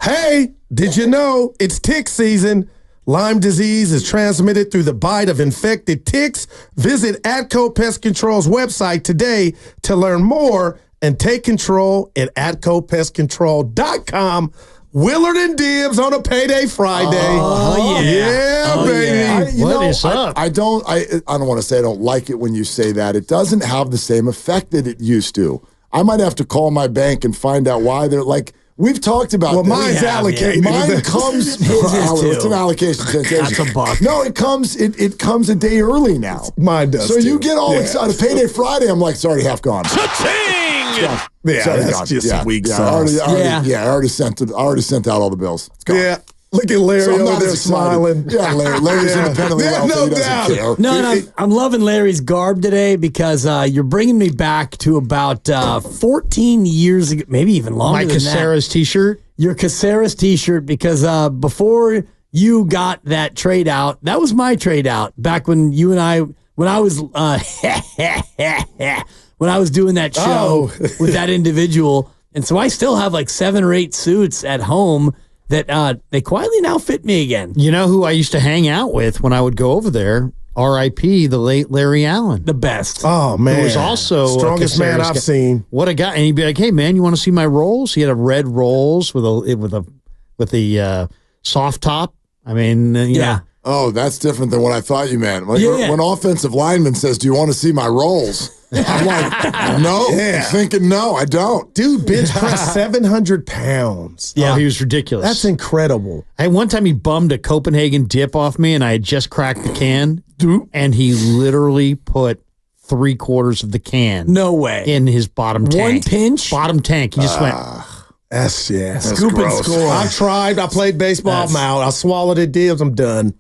Hey, did you know it's tick season? Lyme disease is transmitted through the bite of infected ticks. Visit Atco Pest Control's website today to learn more and take control at AtcoPestControl.com. Willard and Dibs on a payday Friday. Oh, yeah. Baby. What is up? I don't want to say I don't like it when you say that. It doesn't have the same effect that it used to. I might have to call my bank and find out why they're like. We've talked about well, this. mine's allocated. Mine comes. It's an allocation sensation. That's a buck. No, it comes. It comes a day early now. Mine does. So too. you get all excited. Payday Friday. I'm like, it's already half gone. Yeah, that's just weak sauce. I already sent it. I already sent out all the bills. It's gone. Yeah. Look at Larry So over there smiling. Yeah, Larry's independently wealthy. No He doesn't care. No, I'm loving Larry's garb today because you're bringing me back to about 14 years ago, maybe even longer My than Caceres t-shirt? Your Caceres t-shirt, because before you got that trade out, that was my trade out back when you and I, when I was doing that show with that individual. And so I still have like 7 or 8 suits at home that they quietly now fit me again. You know who I used to hang out with when I would go over there? R.I.P. the late Larry Allen. The best. Oh, man. Who was also strongest man I've seen. What a guy. And he'd be like, hey, man, you want to see my rolls? He had a red rolls with a soft top. I mean, you know. Oh, that's different than what I thought you meant. Like, Yeah. when offensive lineman says, do you want to see my rolls? I'm like, no. Yeah. I'm thinking, no, I don't. Dude, bench press 700 pounds. Yeah, he was ridiculous. That's incredible. One time he bummed a Copenhagen dip off me, and I had just cracked the can, and he literally put 3/4 of the can No way. in his bottom tank. One pinch? Bottom tank. He just went, That's Scoop and gross. score. I tried. I played baseball. I'm out. I swallowed it, Dibs. I'm done.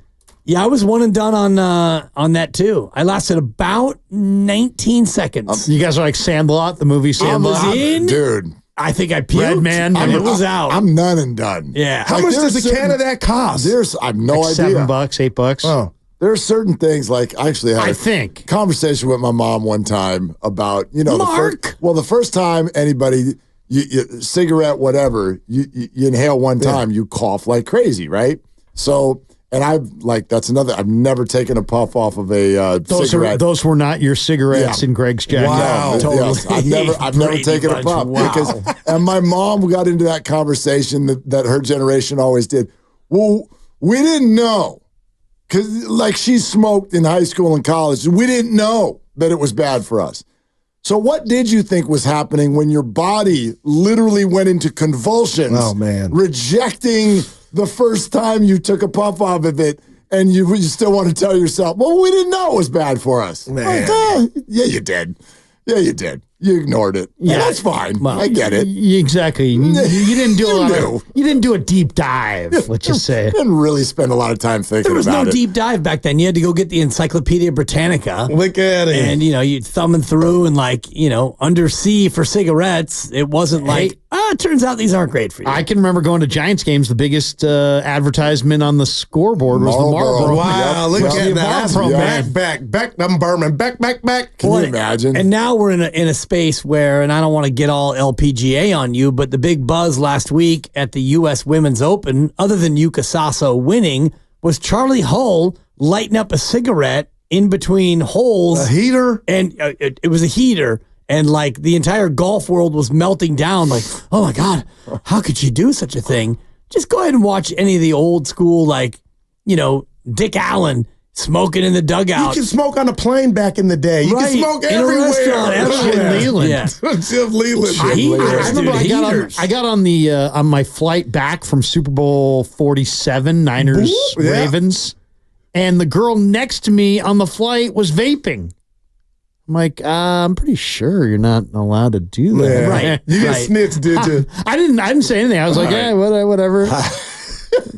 Yeah, I was one and done on that too. I lasted about 19 seconds. you guys are like Sandlot, the movie Sandlot. Dude, I think I puked. Red Man. And it was out. I'm none and done. Yeah. How Like, much there's does a can of that cost? I have no Like idea. $7, $8. Oh. There are certain things like I actually had I a think. conversation with my mom one time about, Mark! the first time anybody, you cigarette, whatever, you inhale one time, you cough like crazy, right? So, and that's another, I've never taken a puff off of a cigarette. Those were not your cigarettes Yeah. in Greg's jacket. Wow. No, Totally. yes, I've never Brady taken a Bunch. puff Wow. and my mom got into that conversation that her generation always did. Well, we didn't know because like she smoked in high school and college. We didn't know that it was bad for us. So what did you think was happening when your body literally went into convulsions? Oh, man. Rejecting the first time you took a puff off of it, and you still want to tell yourself, well, we didn't know it was bad for us. Man. Like, yeah, you did. Yeah, you did. You ignored it. Yeah, that's fine. Well, I get it. Exactly. You didn't do a lot knew. you didn't do a deep dive, let's just say. Didn't really spend a lot of time thinking There was about no it. deep dive back then. You had to go get the Encyclopedia Britannica. Look at it. And, you thumbing through and under C for cigarettes. It wasn't like, it turns out these aren't great for you. I can remember going to Giants games. The biggest advertisement on the scoreboard was the Marlboro. Wow, look Yep. at Yep. that. That's Yep. back. I'm Berman. Back. Can you imagine? And now we're in a space where, and I don't want to get all LPGA on you, but the big buzz last week at the U.S. Women's Open, other than Yuka Sasso winning, was Charlie Hull lighting up a cigarette in between holes. A heater? And it was a heater. And like the entire golf world was melting down. Like, oh my God, how could she do such a thing? Just go ahead and watch any of the old school, Dick Allen smoking in the You dugout. can smoke on a plane back in the day. You Right. can smoke In a everywhere. restaurant, everywhere. Leland. Yeah. Jim Leland. Heaters, I remember dude, heaters. I got on the on my flight back from Super Bowl 47, Niners Yeah. Ravens, and the girl next to me on the flight was vaping. I'm like, I'm pretty sure you're not allowed to do that. Yeah. Right. You Right. just snitched, did you? I didn't say anything. I was like, yeah, whatever.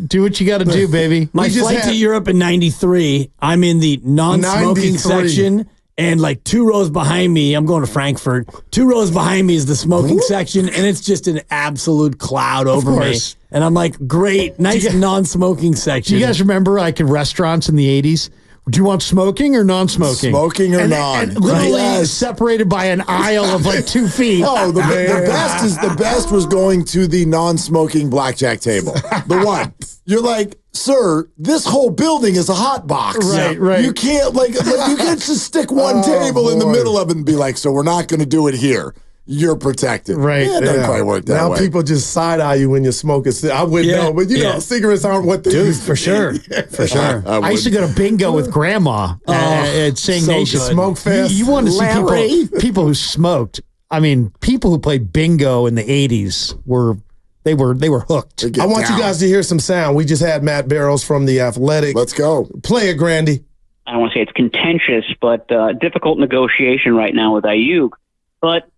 Do what you got to do, baby. My just flight had- to Europe in 93, I'm in the non-smoking 93. section, and like 2 rows behind me, I'm going to Frankfurt, 2 rows behind me is the smoking section, and it's just an absolute cloud over me. course. And I'm like, great, nice non-smoking section. Do you guys remember like in restaurants in the 80s Do you want smoking or non-smoking? Smoking or non? And literally Yes. separated by an aisle of like 2 feet. Oh, the best was going to the non-smoking blackjack table. The one you're like, sir, this whole building is a hot box. Right. You can't like you can't just stick one table in the middle of it and be like, so we're not going to do it here. You're protected. Right. Yeah, it doesn't quite work that now way. people just side eye you when you're smoking. I wouldn't know, but you know, cigarettes aren't what they used to for be. sure. For sure. I used to go to bingo with Grandma at St. so Nation. good. Smoke fest. You want to see Larry. people who smoked. I mean, people who played bingo in the 80s were hooked. Get I want down. you guys to hear some sound. We just had Matt Barrows from The Athletic. Let's go. Play it, Grandy. I don't want to say it's contentious, but difficult negotiation right now with Aiyuk. But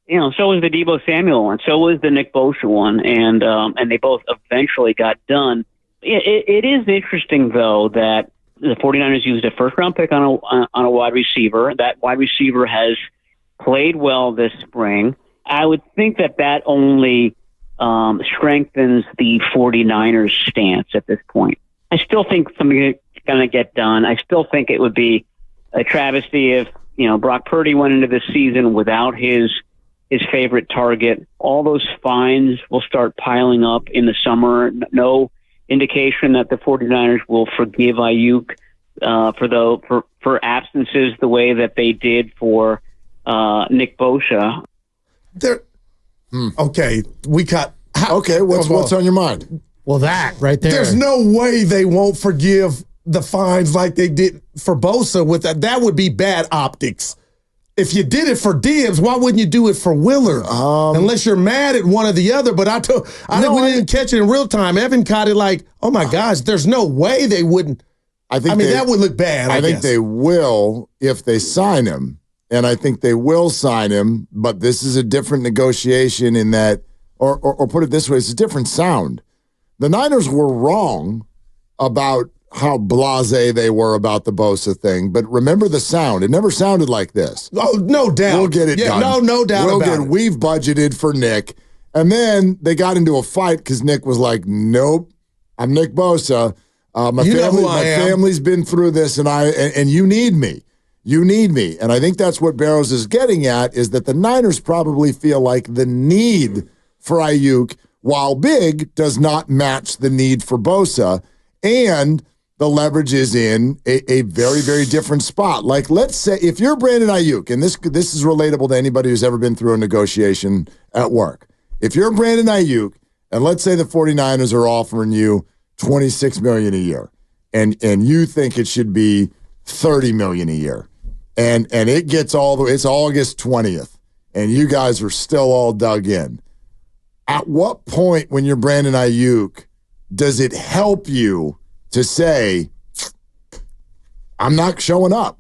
so was the Deebo Samuel one, so was the Nick Bosa one, and they both eventually got done. It is interesting though that the 49ers used a first-round pick on a wide receiver. That wide receiver has played well this spring. I would think that only strengthens the 49ers stance at this point. I still think something is going to get done. I still think it would be a travesty if Brock Purdy went into this season without his favorite target. All those fines will start piling up in the summer. No indication that the 49ers will forgive Aiyuk for absences the way that they did for Nick Bosa. Okay, we got. Okay, what's on your mind? Well, that right there. There's no way they won't forgive the fines like they did for Bosa with that. That would be bad optics. If you did it for Gibbs, why wouldn't you do it for Willard? Unless you're mad at one or the other. But we didn't catch it in real time. Evan caught it like, oh my gosh, there's no way they wouldn't. That would look bad. I think guess. they will if they sign him. And I think they will sign him, but this is a different negotiation in that, or put it this way, it's a different sound. The Niners were wrong about how blasé they were about the Bosa thing, but remember the sound. It never sounded like this. Oh, no doubt. We'll get it done. No doubt about it. We've budgeted for Nick. And then they got into a fight because Nick was like, nope, I'm Nick Bosa. My family's been through this, and you need me. You need me. And I think that's what Barrows is getting at, is that the Niners probably feel like the need for Aiyuk, while big, does not match the need for Bosa. And the leverage is in a very, very different spot. Like, let's say if you're Brandon Aiyuk, and this is relatable to anybody who's ever been through a negotiation at work. If you're Brandon Aiyuk, and let's say the 49ers are offering you $26 million a year, and you think it should be $30 million a year, and it gets it's August 20th, and you guys are still all dug in. At what point, when you're Brandon Aiyuk, does it help you to say, I'm not showing up?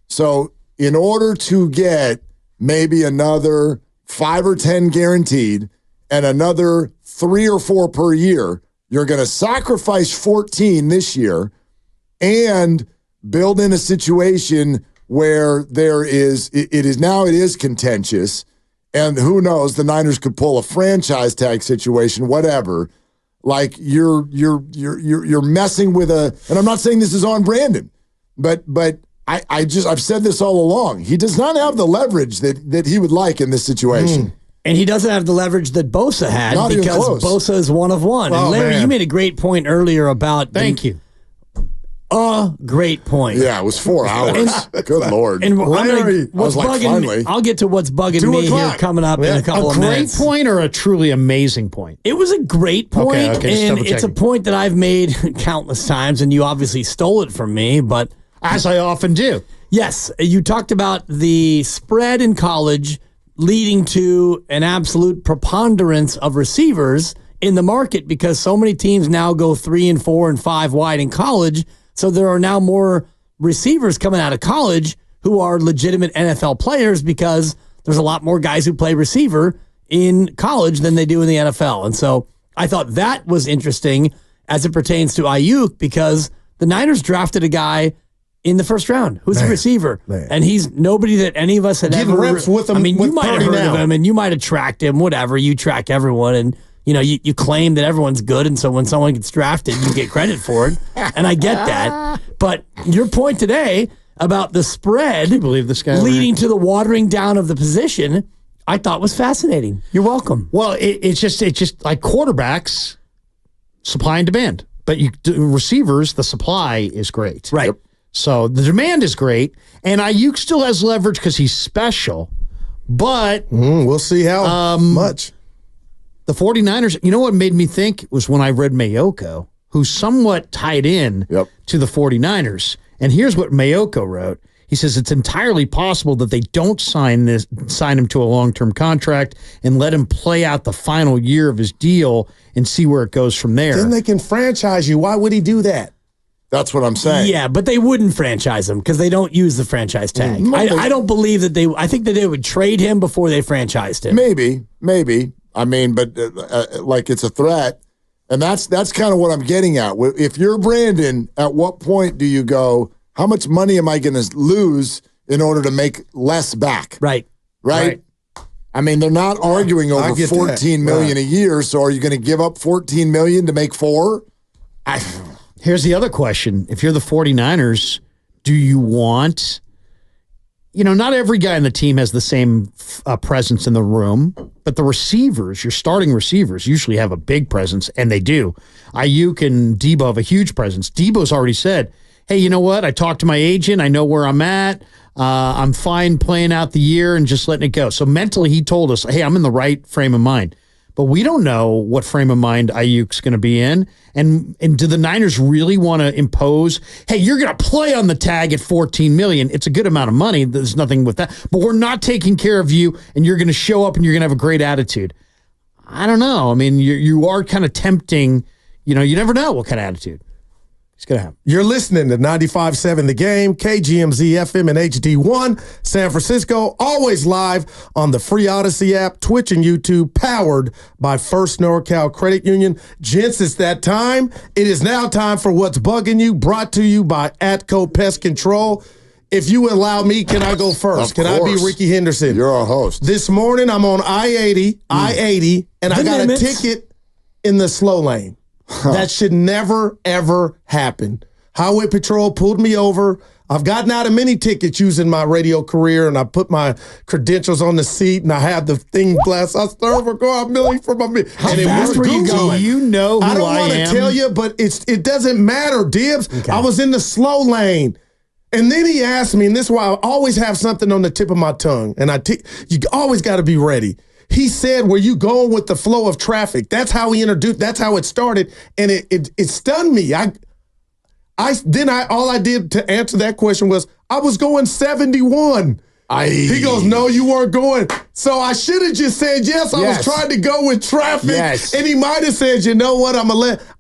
So in order to get maybe another 5 or 10 guaranteed and another 3 or 4 per year, you're going to sacrifice 14 this year and build in a situation where it is contentious, and who knows, the Niners could pull a franchise tag situation, whatever. Like you're messing with and I'm not saying this is on Brandon, but I've said this all along. He does not have the leverage that he would like in this situation. And he doesn't have the leverage that Bosa had Not even because close. Bosa is one of one. Oh, And Larry, man. you made a great point earlier about Thank you. a great point. Yeah, it was 4 hours. Good Lord. And Larry, what's I was like, bugging finally. me, I'll get to what's bugging 2 me here o'clock. coming up in Yeah. a couple A of great minutes. point or a truly amazing point? It was a great point, Okay, just and double it's a checking. point that I've made countless times, and you obviously stole it from me, but As I often do. yes, you talked about the spread in college leading to an absolute preponderance of receivers in the market because so many teams now go 3 and 4 and 5 wide in college. So there are now more receivers coming out of college who are legitimate NFL players because there's a lot more guys who play receiver in college than they do in the NFL. And so I thought that was interesting as it pertains to Aiyuk because the Niners drafted a guy in the first round who's a receiver. And he's nobody that any of us had Getting ever. reps with him I mean, you with might have Purdy heard of now. him and you might have tracked him, whatever. You track everyone and you claim that everyone's good, and so when someone gets drafted, you get credit for it. And I get that. But your point today about the spread believe this guy leading to the watering down of the position, I thought was fascinating. You're welcome. Well, it's just like quarterbacks, supply and demand. But receivers, the supply is great. Right. Yep. So the demand is great, and Aiyuk still has leverage because he's special. But we'll see how much. The 49ers, you know what made me think was when I read Mayoko, who's somewhat tied in to the 49ers. And here's what Mayoko wrote. He says it's entirely possible that they don't sign him to a long-term contract and let him play out the final year of his deal and see where it goes from there. Then they can franchise you. Why would he do that? That's what I'm saying. Yeah, but they wouldn't franchise him because they don't use the franchise tag. I don't believe that I think that they would trade him before they franchised him. Maybe. I mean, but like it's a threat. And that's kind of what I'm getting at. If you're Brandon, at what point do you go, how much money am I going to lose in order to make less back? Right. I mean, they're not arguing over $14 million a year, so are you going to give up $14 million to make $4 million? Here's the other question. If you're the 49ers, do you want, not every guy in the team has the same presence in the room, but the receivers, your starting receivers, usually have a big presence, and they do. Aiyuk and Debo have a huge presence. Debo's already said, hey, you know what? I talked to my agent. I know where I'm at. I'm fine playing out the year and just letting it go. So mentally, he told us, hey, I'm in the right frame of mind. But we don't know what frame of mind Aiyuk's going to be in. And do the Niners really want to impose, hey, you're going to play on the tag at $14 million. It's a good amount of money. There's nothing with that. But we're not taking care of you, and you're going to show up and you're going to have a great attitude. I don't know. I mean, you are kind of tempting. You never know what kind of attitude he's going to have. You're listening to 95.7 The Game, KGMZ FM and HD1, San Francisco, always live on the free Odyssey app, Twitch and YouTube, powered by First NorCal Credit Union. Gents, it's that time. It is now time for What's Bugging You, brought to you by Atco Pest Control. If you allow me, can I go first? Can I be Ricky Henderson? You're our host. This morning, I'm on I-80, and I got a ticket in the slow lane. That should never, ever happen. Highway Patrol pulled me over. I've gotten out of many tickets using my radio career, and I put my credentials on the seat, and I had the thing blessed. I started for go out milling for my million. How fast were you going? Do you know who I am? I don't want to tell you, but it doesn't matter, Dibs. Okay. I was in the slow lane. And then he asked me, and this is why I always have something on the tip of my tongue, and you always got to be ready. He said, were you going with the flow of traffic? That's how he introduced, that's how it started. And it stunned me. All I did to answer that question was, I was going 71. He goes, no, you weren't going. So I should have just said, yes, I was trying to go with traffic. Yes. And he might have said, you know what,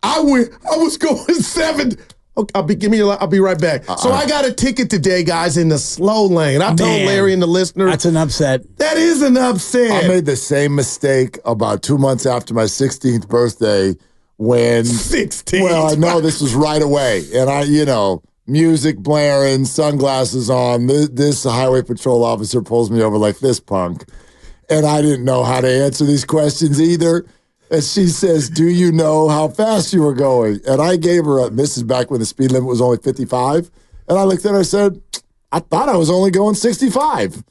I was going 70. Okay, I'll be right back. So I got a ticket today, guys, in the slow lane. I told Larry and the listeners. That's an upset. That is an upset. I made the same mistake about 2 months after my 16th birthday when 16. Well, I know this was right away. And music blaring, sunglasses on. This highway patrol officer pulls me over like this punk. And I didn't know how to answer these questions either. And she says, do you know how fast you were going? And I gave her this is back when the speed limit was only 55. And I looked at her and I said, I thought I was only going 65.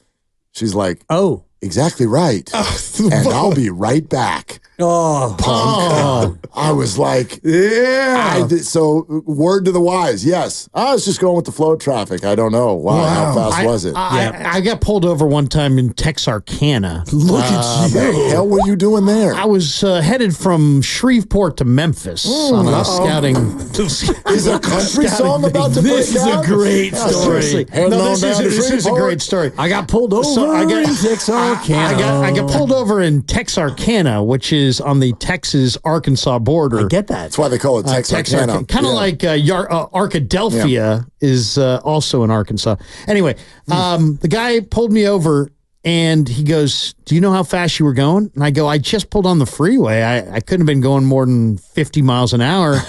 She's like, oh, exactly right. And I'll be right back. Oh, punk. I was like, yeah. So word to the wise, yes. I was just going with the flow of traffic. I don't know. Wow. How fast was it? I got pulled over one time in Texarkana. Look at you. What the hell were you doing there? I was headed from Shreveport to Memphis on a scouting. Is a country song about to break out? This is a great story. This is a great story. I got pulled over in Texarkana. I got pulled over in Texarkana, which is on the Texas-Arkansas border. I get that. That's why they call it Texarkana. Kind of like Arkadelphia is also in Arkansas. Anyway, the guy pulled me over, and he goes, do you know how fast you were going? And I go, I just pulled on the freeway. I couldn't have been going more than 50 miles an hour.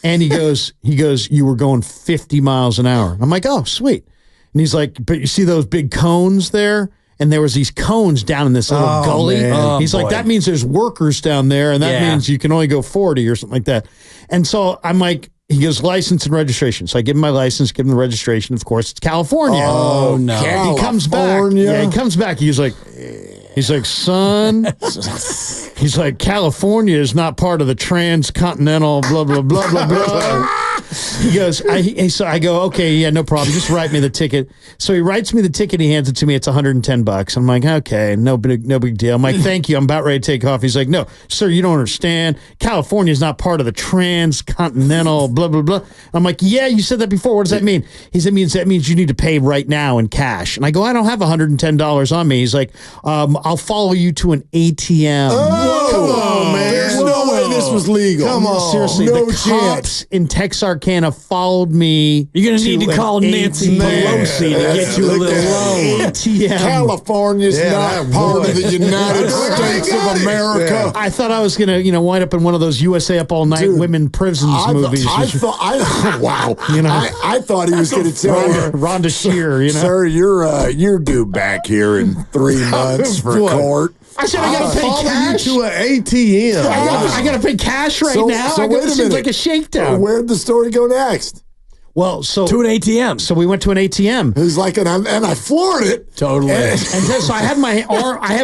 And he goes, you were going 50 miles an hour. I'm like, oh, sweet. And he's like, but you see those big cones there? and there was these cones down in this little gully. man. He's like, that means there's workers down there, and that means you can only go 40 or something like that. And so I'm like, he goes, license and registration. So I give him my license, give him the registration. Of course, it's California. Oh, no. He comes back. Yeah, he comes back. He's like, son, he's like, California is not part of the transcontinental blah, blah, blah, blah, blah. He goes, so I go, okay, yeah, no problem. Just write me the ticket. So he writes me the ticket. He hands it to me. It's $110. I'm like, okay, no big deal. I'm like, thank you. I'm about ready to take off. He's like, no, sir, you don't understand. California is not part of the transcontinental blah, blah, blah. I'm like, yeah, you said that before. What does that mean? He said, that means you need to pay right now in cash. And I go, I don't have $110 on me. He's like, I'll follow you to an ATM. Oh, come on, man. There's no way this was legal. Come on. Seriously, No the chance. cops in Texarkana followed me. You're going to need to an call Nancy ATM. Pelosi to get you a little loan. ATM. California's not part of the United States of America. I thought I was going to, wind up in one of those USA Up All Night Dude, women prisons movies. Wow. You know. I thought he was going to tell you, Rhonda Shear, sir, you're due back here in 3 months for What? court. I said I got to pay Follow cash. you to an ATM. I got to pay cash right now. So I go, wait a this minute. seems like a shakedown. Where'd the story go next? Well, so To an ATM. so we went to an ATM. He's like, and I floored it. Totally. And so I had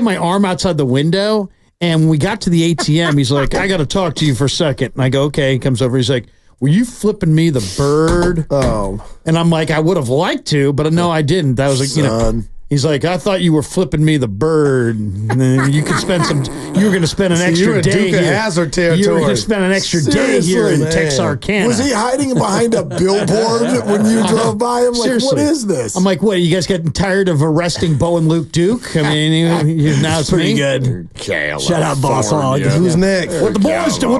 my arm outside the window, and when we got to the ATM, he's like, I got to talk to you for a second. And I go, okay. He comes over. He's like, were you flipping me the bird? Oh, And I'm like, I would have liked to, but no, I didn't. That was like, Son. He's like, I thought you were flipping me the bird. And then you could spend you were going to spend an you extra in day Duke of here. Hazzard You were going territory. to spend an extra day Seriously, here in man. Texarkana. Was he hiding behind a billboard when you drove by him? Like, Seriously. what is this? I'm like, what, you guys getting tired of arresting Bo and Luke Duke? I mean, now it's Pretty me. good. California. Shout out, Boss Hog. who's next? What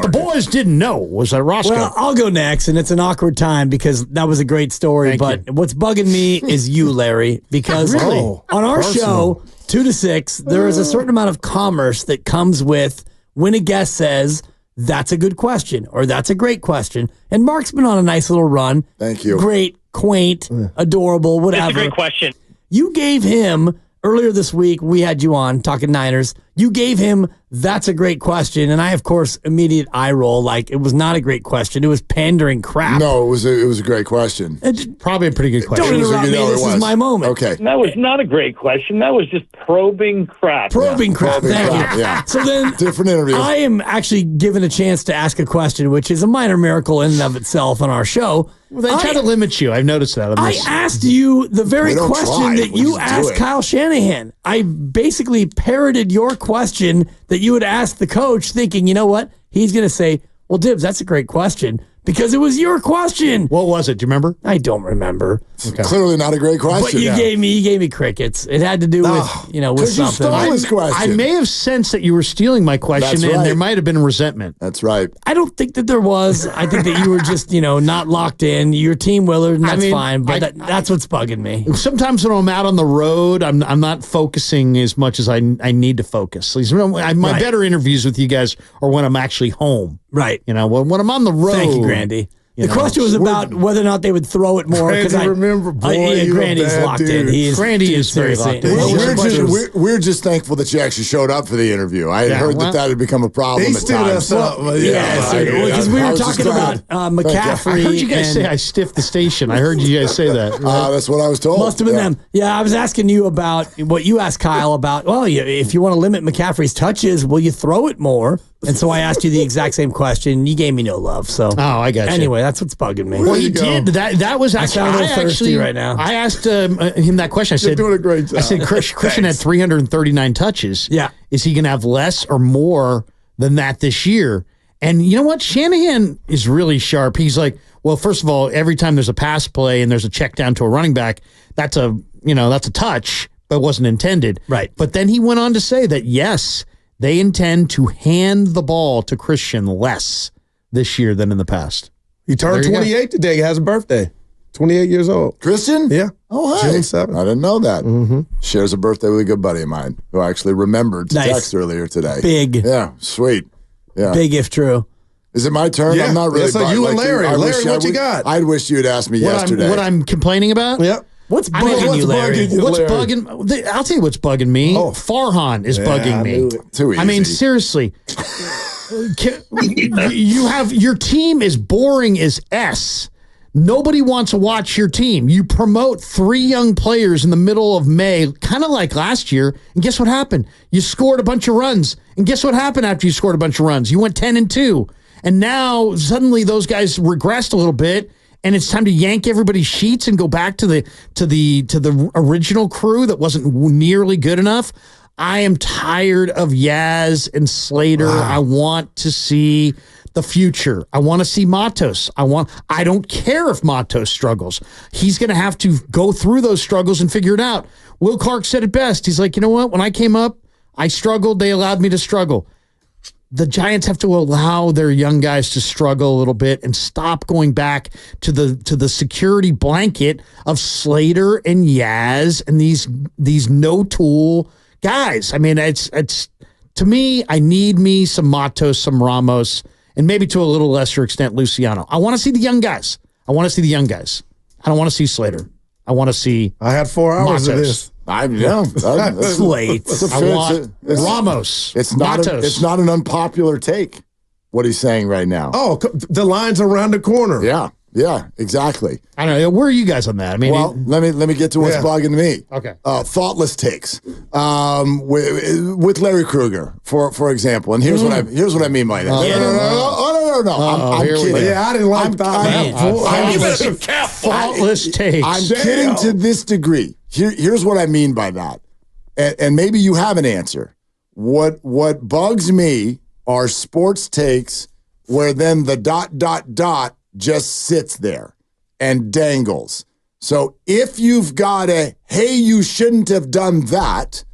the boys didn't know was that Roscoe. Well, I'll go next, and it's an awkward time because that was a great story. Thank But what's bugging me is you, Larry, because Really? on our show, 2 to 6, there is a certain amount of commerce that comes with when a guest says, that's a good question, or that's a great question. And Mark's been on a nice little run. Thank you. Great, quaint, adorable, whatever. That's a great question. You gave him, earlier this week, we had you on talking Niners. You gave him, that's a great question. And I, of course, immediate eye roll, like it was not a great question. It was pandering crap. No, it was a great question. Probably a pretty good question. Don't interrupt me. No, it This was. is my moment. Okay. That was not a great question. That was just probing crap. Probing crap. Probing Thank crap, you. yeah. So then Different interview. I am actually given a chance to ask a question, which is a minor miracle in and of itself on our show. Well, they try to limit you. I've noticed that. On I this. asked you the very We don't question try. that We you just do asked it. Kyle Shanahan. I basically parroted your question that you had asked the coach, thinking, you know what? He's going to say, well, Dibs, that's a great question because it was your question. What was it? Do you remember? I don't remember. Clearly not a great question. But you gave me crickets. It had to do with, with 'cause you something. stole his question. I may have sensed that you were stealing my question, That's and right. there might have been resentment. That's right. I don't think that there was. I think that you were just, not locked in. You're Team Willard, and that's mean, fine. But that's what's bugging me. Sometimes when I'm out on the road, I'm not focusing as much as I need to focus. My Right. better interviews with you guys are when I'm actually home. Right. When I'm on the road. Thank you, Grandy. The know, question was about whether or not they would throw it more. Grandy, I remember, boy, yeah, you a Grandy's bad locked in. dude. He is. Grandy is very seriously. locked in. Well, We're just thankful that you actually showed up for the interview. I had Yeah, heard well, that had become a problem He at stood times. us up. because we were I was just talking glad. about McCaffrey. I heard you guys and- say I stiffed the station. I heard you guys say that. That's what I was told. Must have been Yeah. them. Yeah, I was asking you about what you asked Kyle about. Well, if you want to limit McCaffrey's touches, will you throw it more? And so I asked you the exact same question. You gave me no love. So I got you. Anyway, that's what's bugging me. Well, he you go. did. That was actually. sound a little thirsty actually, right now. I asked him that question. I said, doing a great job. I said, Christian had 339 touches. Yeah. Is he going to have less or more than that this year? And you know what? Shanahan is really sharp. He's like, well, first of all, every time there's a pass play and there's a check down to a running back, that's a touch, but it wasn't intended. Right. But then he went on to say that yes, they intend to hand the ball to Christian less this year than in the past. He turned There you go. 28 today. He has a birthday. 28 years old. Christian? Yeah. Oh, hey. June 7th. I didn't know that. Shares a birthday with a good buddy of mine who actually remembered to Nice. text earlier today. Big. Yeah, sweet. Yeah. Big if true. Is it my turn? Yeah. I'm not really. Yeah, so you and Larry. I Larry, wish what you got? I'd wish you had asked me yesterday. What I'm complaining about? Yep. What's bugging you, Larry? What's bugging? I'll tell you what's bugging me. Farhan is bugging me. Too easy. I mean, seriously. You have your team is boring as S. Nobody wants to watch your team. You promote 3 young players in the middle of May, kind of like last year. And guess what happened? You scored a bunch of runs. And guess what happened after you scored a bunch of runs? You went 10-2. And now suddenly those guys regressed a little bit. And it's time to yank everybody's sheets and go back to the original crew that wasn't nearly good enough. I am tired of Yaz and Slater. Wow. I want to see the future. I want to see Matos. I don't care if Matos struggles. He's going to have to go through those struggles and figure it out. Will Clark said it best. He's like, you know what? When I came up, I struggled. They allowed me to struggle. The Giants have to allow their young guys to struggle a little bit and stop going back to the security blanket of Slater and Yaz and these no-tool guys. I mean, it's to me, I need me some Matos, some Ramos, and maybe to a little lesser extent, Luciano. I want to see the young guys. I don't want to see Slater. I want to see I had 4 hours Matos. of this. Slate. I want Ramos. It's Matos. not an unpopular take, what he's saying right now. Oh, the line's around the corner. Yeah, exactly. I don't know. Where are you guys on that? I mean, Well, let me get to what's bugging me. Okay. Thoughtless takes with Larry Krueger, for example. And here's what I mean by that. No. I'm kidding. Yeah, I didn't like that. You better be careful. Thoughtless takes. I'm kidding to this degree. Here's what I mean by that. And maybe you have an answer. What bugs me are sports takes where then the ... just sits there and dangles. So if you've got hey, you shouldn't have done that,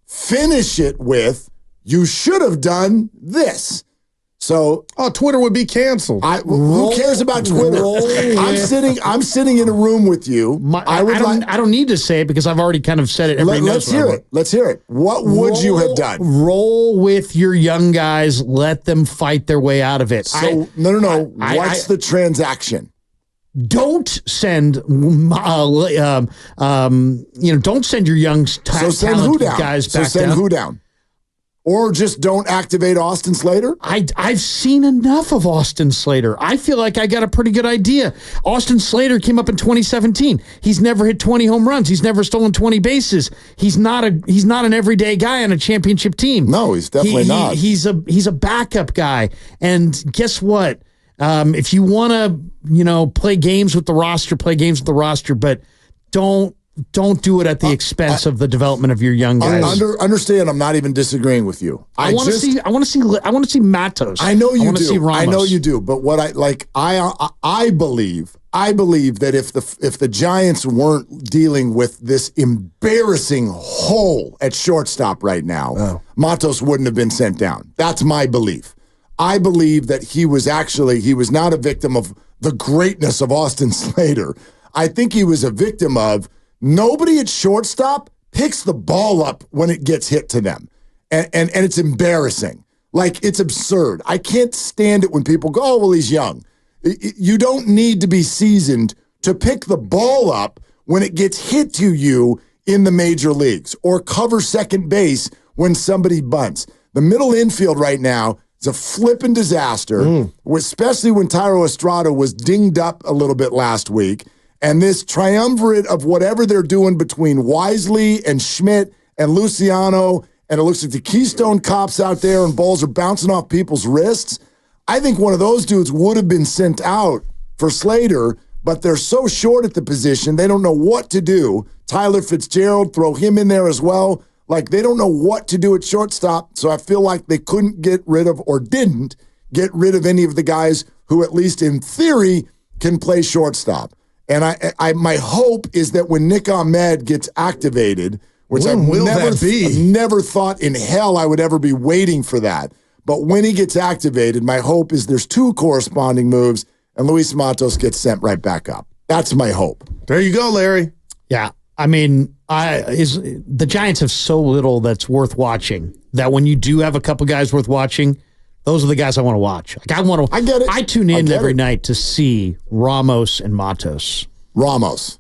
finish it with, you should have done this. So Twitter would be canceled. Who cares about Twitter? I'm sitting in a room with you. I don't need to say it because I've already kind of said it. Let's hear it. Let's hear it. What would you have done? Roll with your young guys. Let them fight their way out of it. So no. What's the transaction? Don't send, don't send your young talented guys back down. So send who down? Or just don't activate Austin Slater? I've seen enough of Austin Slater. I feel like I got a pretty good idea. Austin Slater came up in 2017. He's never hit 20 home runs. He's never stolen 20 bases. He's not an everyday guy on a championship team. No, he's definitely not. He's a backup guy. And guess what? If you want to, play games with the roster, but don't do it at the expense of the development of your young guys. Understand? I'm not even disagreeing with you. I want to see Matos. I know you do. See Ramos. I know you do. But what I believe that if the Giants weren't dealing with this embarrassing hole at shortstop right now, Matos wouldn't have been sent down. That's my belief. I believe that he was not a victim of the greatness of Austin Slater. I think he was a victim of nobody at shortstop picks the ball up when it gets hit to them. And it's embarrassing. Like, it's absurd. I can't stand it when people go, oh, well, he's young. You don't need to be seasoned to pick the ball up when it gets hit to you in the major leagues or cover second base when somebody bunts. The middle infield right now is a flipping disaster, especially when Tyro Estrada was dinged up a little bit last week. And this triumvirate of whatever they're doing between Wisely and Schmidt and Luciano, and it looks like the Keystone Cops out there and balls are bouncing off people's wrists. I think one of those dudes would have been sent out for Slater, but they're so short at the position, they don't know what to do. Tyler Fitzgerald, throw him in there as well. Like, they don't know what to do at shortstop, so I feel like they couldn't get rid of or didn't get rid of any of the guys who, at least in theory, can play shortstop. And I my hope is that when Nick Ahmed gets activated, which I've never thought in hell I would ever be waiting for that. But when he gets activated, my hope is there's 2 corresponding moves and Luis Matos gets sent right back up. That's my hope. There you go, Larry. Yeah. I mean, the Giants have so little that's worth watching that when you do have a couple guys worth watching, those are the guys I want to watch. Like, I get it. I tune in every night to see Ramos and Matos. Ramos.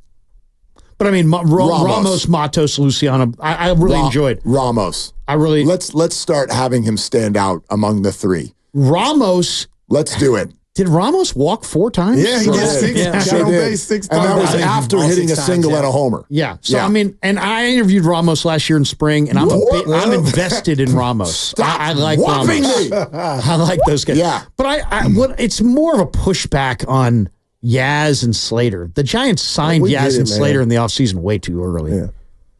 But I mean, Ramos, Matos, Luciano, I really enjoyed Ramos. Let's start having him stand out among the three. Ramos. Let's do it. Did Ramos walk 4 times? Yeah, he got 6. Got on base 6 times. And that was after hitting a single and a homer. Yeah. So, I mean, and I interviewed Ramos last year in spring, and I'm invested in Ramos. I like Ramos. I like those guys. Yeah. But it's more of a pushback on Yaz and Slater. The Giants signed Yaz and Slater in the offseason way too early. Yeah.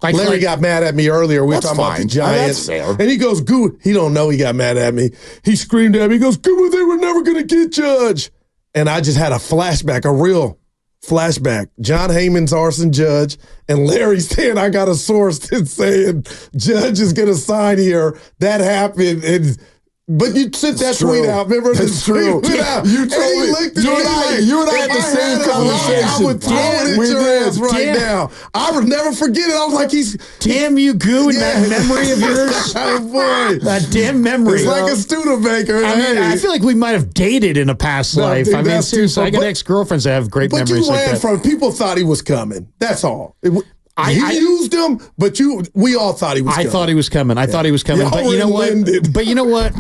Larry got mad at me earlier. We were talking about the Giants. And he goes, Goo. He don't know he got mad at me. He screamed at me. He goes, Goo, they were never going to get Judge. And I just had a flashback, a real flashback. John Heyman's arson Judge, and Larry saying I got a source that's saying Judge is going to sign here. That happened. But you sent that tweet out. Remember That's true. You told me. You and I had the same conversation. I would throw it at your ass right now. I would never forget it. I was like, damn you, Goo, and that memory of yours. Oh, boy. That damn memory. It's like a Studebaker. I feel like we might have dated in a past life. I mean, seriously, I got ex-girlfriends that have great memories like that. But you ran from, people thought he was coming. That's all. He used him, but we all thought he was coming. I thought he was coming. But you know what?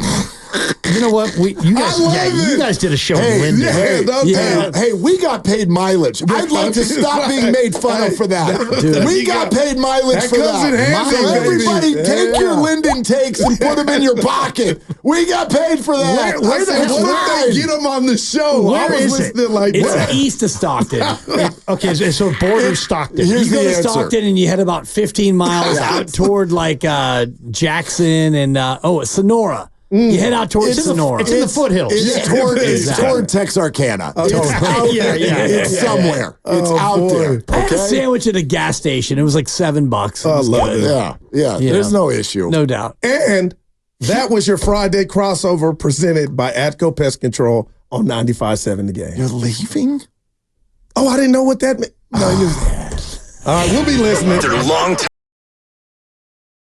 You know what? You guys did a show in Linden. Hey, we got paid mileage. I'd like to stop being made fun of for that. We got paid mileage for that. So everybody, take your Linden takes and put them in your pocket. We got paid for that. Where the hell did they get him on the show? Where is it? It's east of Stockton. Okay, so border Stockton. Here's you go the to answer. Stockton and you head about 15 miles out toward like Jackson and Sonora. You head out towards Sonora. It's in the foothills. It's toward Texarkana. It's out there. It's somewhere. It's out there. I had a sandwich at a gas station. It was like $7. I love it. Yeah. There's no issue. No doubt. And that was your Friday crossover presented by Atco Pest Control on 95.7 The Game. You're leaving? Oh, I didn't know what that meant. No, all right, we'll be listening.